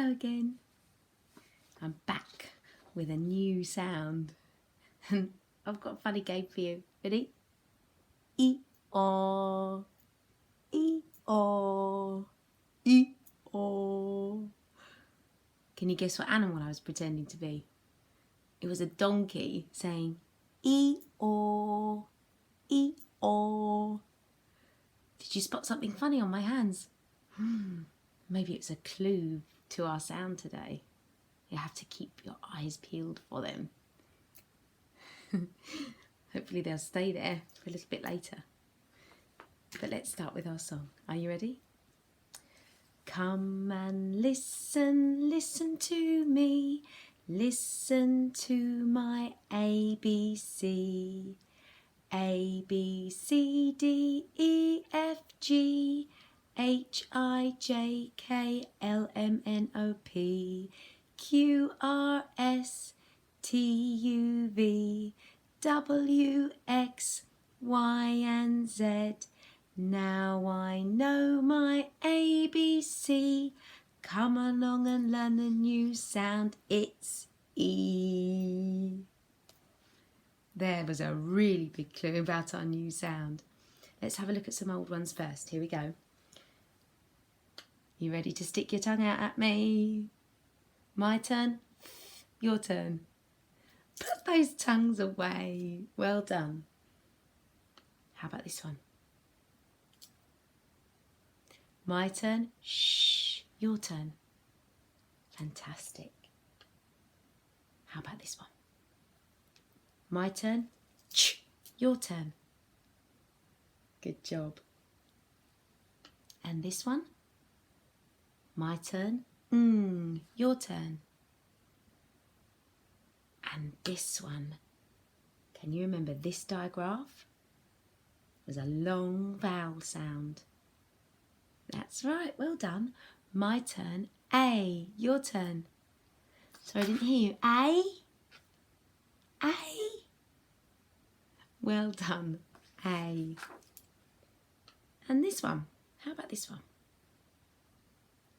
go again. I'm back with a new sound. And I've got a funny game for you. Ready? E-O, E-O, E-O. Can you guess what animal I was pretending to be? It was a donkey saying E-O, E-O. Did you spot something funny on my hands? Maybe it's a clue to our sound today. You have to keep your eyes peeled for them. Hopefully they'll stay there for a little bit later. But let's start with our song. Are you ready? Come and listen, listen to me. Listen to my ABC. A, B, C, D, E, F, G, H, I, J, K, L, M, N, O, P, Q, R, S, T, U, V, W, X, Y, and Z. Now I know my ABC. Come along and learn the new sound. It's E. There was a really big clue about our new sound. Let's have a look at some old ones first. Here we go. You ready to stick your tongue out at me? My turn, your turn. Put those tongues away. Well done. How about this one? My turn, shh, your turn. Fantastic. How about this one? My turn, ch, your turn. Good job. And this one? My turn, your turn. And this one, can you remember this digraph? It was a long vowel sound. That's right, well done. My turn, A, your turn. Sorry, I didn't hear you. A? A? Well done, A. And this one, how about this one?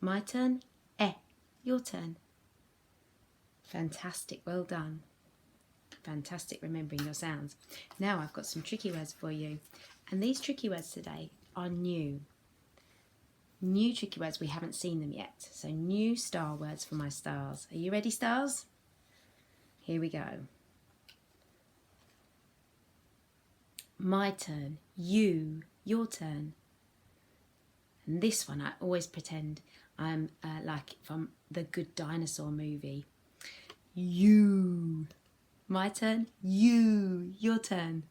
My turn, E, your turn. Fantastic, well done. Fantastic remembering your sounds. Now I've got some tricky words for you. And these tricky words today are new. New tricky words, we haven't seen them yet. So new star words for my stars. Are you ready, stars? Here we go. My turn, you, your turn. And this one I always pretend I'm like from the Good Dinosaur movie. You. My turn, you, your turn.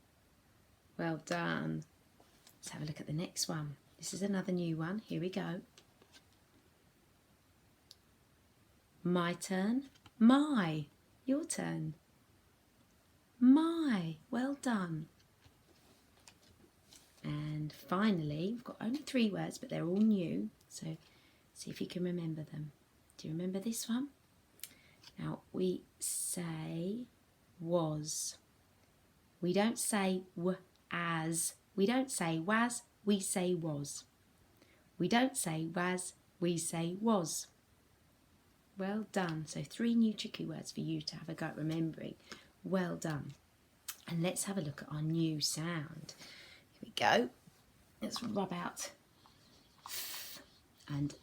Well done. Let's have a look at the next one. This is another new one. Here we go. My turn, my, your turn. My, well done. And finally, we've got only 3 words, but they're all new. So see if you can remember them. Do you remember this one? Now we say was. We don't say as. We don't say was, we say was. We don't say was, we say was. Well done. So 3 new tricky words for you to have a go at remembering. Well done. And let's have a look at our new sound. Here we go. Let's rub out and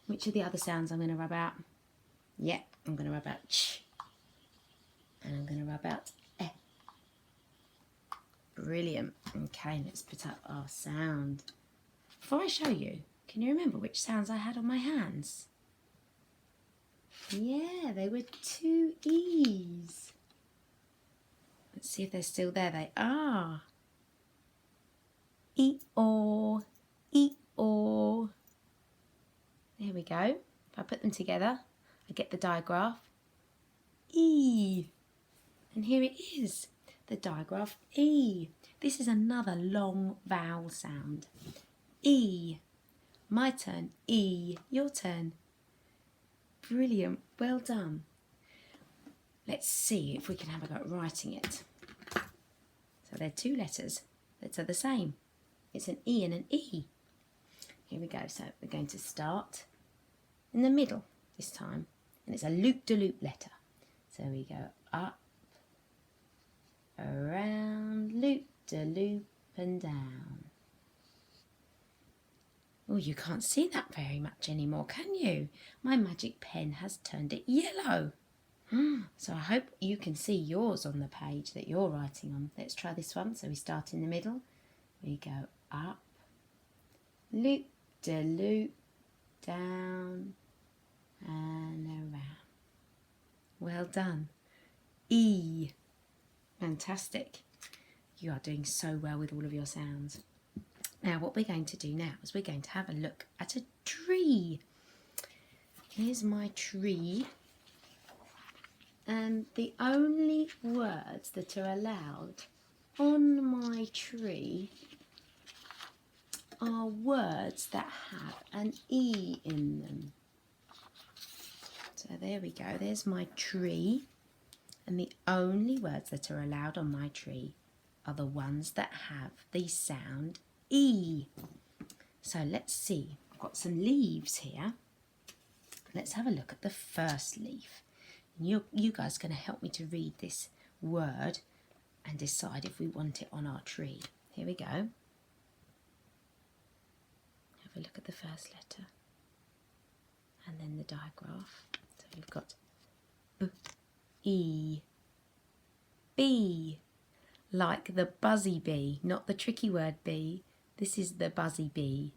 Which are the other sounds I'm going to rub out? Yeah, I'm going to rub out ch. And I'm going to rub out eh. Brilliant. Okay, let's put up our sound. Before I show you, can you remember which sounds I had on my hands? Yeah, they were 2 E's. Let's see if they're still there. They are. E-O, E-O. There we go. If I put them together, I get the digraph E. And here it is, the digraph E. This is another long vowel sound. E. My turn, E. Your turn. Brilliant, well done. Let's see if we can have a go at writing it. So they're 2 letters that are the same. It's an E and an E. Here we go, so we're going to start in the middle this time. And it's a loop-de-loop letter. So we go up, around, loop-de-loop and down. Oh, you can't see that very much anymore, can you? My magic pen has turned it yellow. So I hope you can see yours on the page that you're writing on. Let's try this one. So we start in the middle. We go up, loop-de-loop, down and around. Well done. E. Fantastic. You are doing so well with all of your sounds. Now what we're going to do now is we're going to have a look at a tree. Here's my tree. And the only words that are allowed on my tree are words that have an E in them. So there we go, there's my tree. And the only words that are allowed on my tree are the ones that have the sound E. So let's see, I've got some leaves here. Let's have a look at the first leaf. And you guys are going to help me to read this word and decide if we want it on our tree. Here we go. Have a look at the first letter. And then the digraph. So we've got B, E, B. Like the buzzy bee, not the tricky word bee. This is the buzzy bee.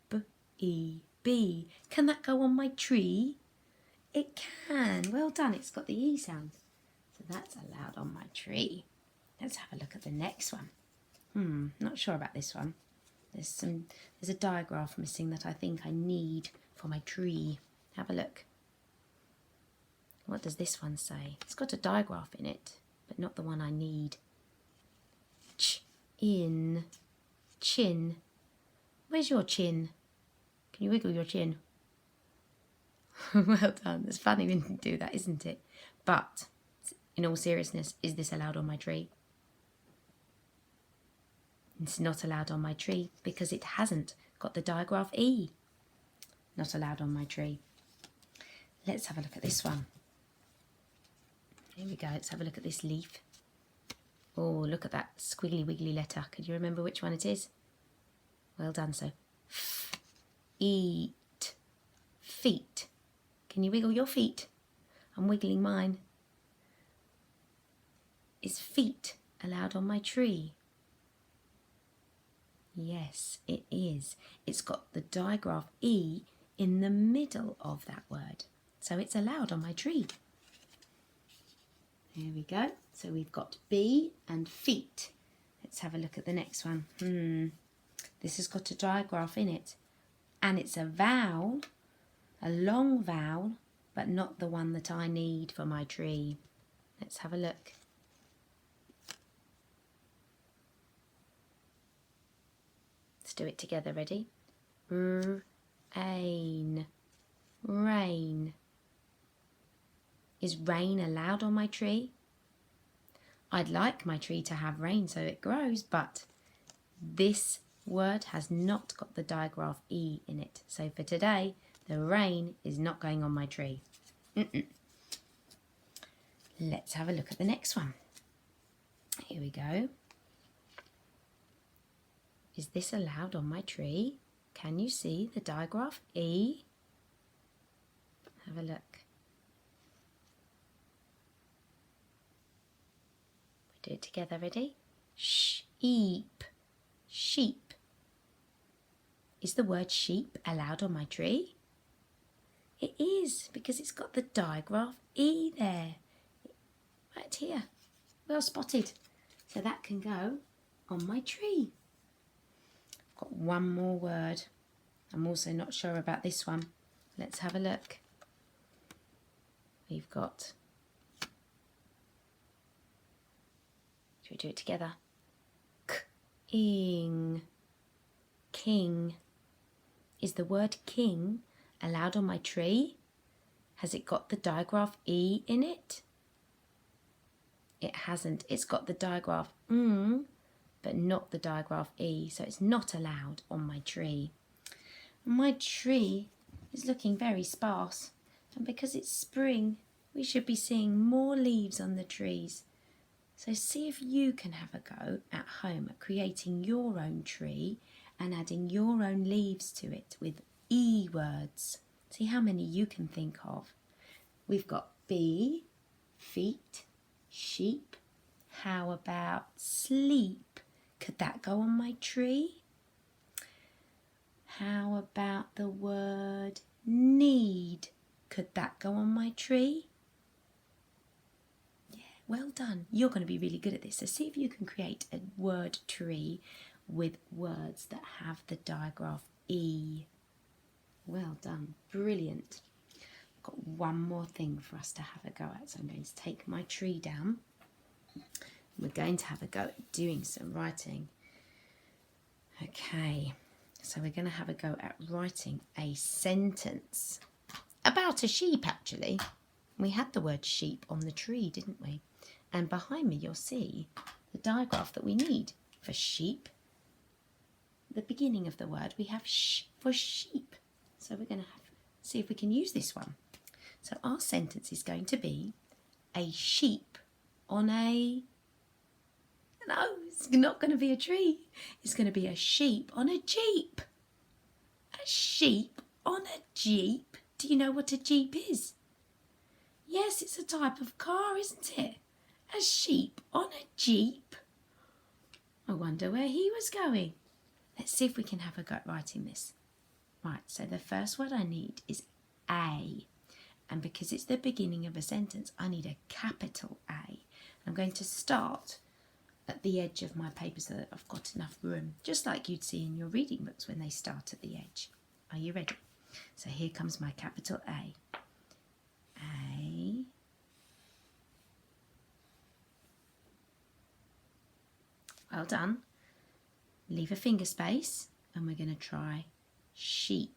B, E, B. Can that go on my tree? It can. Well done. It's got the E sound. So that's allowed on my tree. Let's have a look at the next one. Not sure about this one. There's a digraph missing that I think I need for my tree. Have a look. What does this one say? It's got a digraph in it, but not the one I need. Ch, in, chin. Where's your chin? Can you wiggle your chin? Well done. It's funny when you do that, isn't it? But in all seriousness, is this allowed on my tree? It's not allowed on my tree because it hasn't got the digraph E. Not allowed on my tree. Let's have a look at this one. Here we go. Let's have a look at this leaf. Oh, look at that squiggly wiggly letter. Can you remember which one it is? Well done. So, f, eat, feet. Can you wiggle your feet? I'm wiggling mine. Is feet allowed on my tree? Yes, it is. It's got the digraph E in the middle of that word. So it's allowed on my tree. There we go. So we've got B and feet. Let's have a look at the next one. This has got a digraph in it. And it's a vowel, a long vowel, but not the one that I need for my tree. Let's have a look. Let's do it together. Ready? Rain. Rain. Is rain allowed on my tree? I'd like my tree to have rain so it grows, but this word has not got the digraph E in it. So for today, the rain is not going on my tree. Let's have a look at the next one. Here we go. Is this allowed on my tree? Can you see the digraph E? Have a look. Do it together, ready? Sheep. Sheep. Is the word sheep allowed on my tree? It is, because it's got the digraph E there. Right here. Well spotted. So that can go on my tree. I've got one more word. I'm also not sure about this one. Let's have a look. We've got... Should we do it together? King. King. Is the word king allowed on my tree? Has it got the digraph E in it? It hasn't. It's got the digraph but not the digraph E, so it's not allowed on my tree. My tree is looking very sparse. And because it's spring, we should be seeing more leaves on the trees. So see if you can have a go at home at creating your own tree and adding your own leaves to it with E words. See how many you can think of. We've got bee, feet, sheep. How about sleep? Could that go on my tree? How about the word need? Could that go on my tree? Yeah, well done. You're going to be really good at this. So see if you can create a word tree with words that have the digraph E. Well done. Brilliant. I've got one more thing for us to have a go at. So I'm going to take my tree down. We're going to have a go at doing some writing. Okay, so we're going to have a go at writing a sentence about a sheep, actually. We had the word sheep on the tree, didn't we? And behind me you'll see the digraph that we need for sheep. The beginning of the word we have sh for sheep. So we're going to see if we can use this one. So our sentence is going to be a sheep on a... No, it's not going to be a tree. It's going to be a sheep on a jeep. A sheep on a jeep. Do you know what a jeep is? Yes, it's a type of car, isn't it? A sheep on a jeep. I wonder where he was going. Let's see if we can have a go at writing this. Right, so the first word I need is A. And because it's the beginning of a sentence, I need a capital A. I'm going to start at the edge of my paper so that I've got enough room, just like you'd see in your reading books when they start at the edge. Are you ready? So here comes my capital A. A. Well done. Leave a finger space and we're going to try sheep.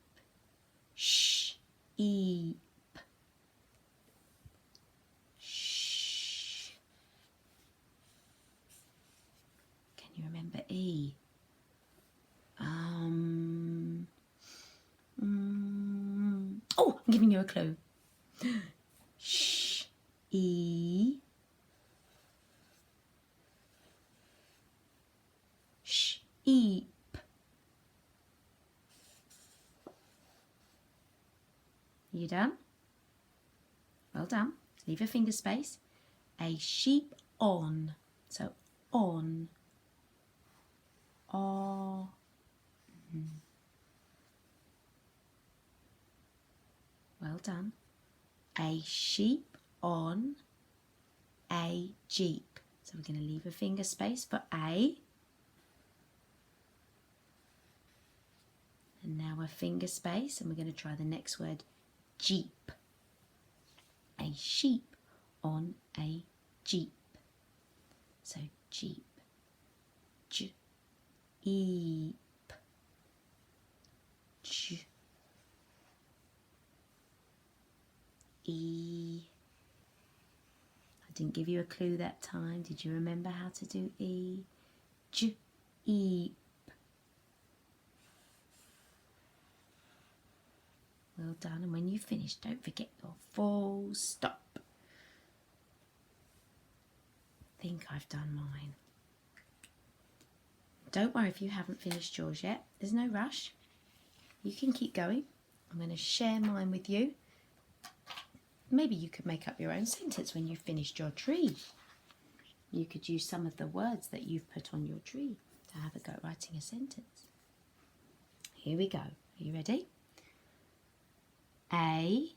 Sheep. Sh. Can you remember E? Oh, I'm giving you a clue. Sh. E. Sheep. You done? Well done. Leave a finger space. A sheep on. So on. On. Well done. A sheep on a jeep. So we're going to leave a finger space for A. And now a finger space, and we're going to try the next word, jeep. A sheep on a jeep. So jeep. Jeep. J. E. I didn't give you a clue that time. Did you remember how to do E? J. Eep. Well done. And when you finish, don't forget your full stop. I think I've done mine. Don't worry if you haven't finished yours yet. There's no rush. You can keep going. I'm going to share mine with you. Maybe you could make up your own sentence when you've finished your tree. You could use some of the words that you've put on your tree to have a go at writing a sentence. Here we go. Are you ready? A.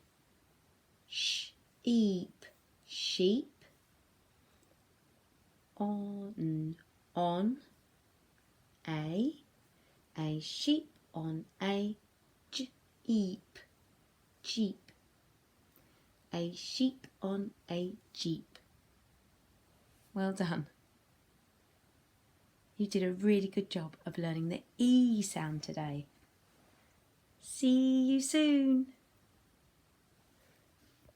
Sheep. Sheep. On. A. Sheep on a jeep. Jeep. A sheep on a jeep. Well done. You did a really good job of learning the E sound today. See you soon.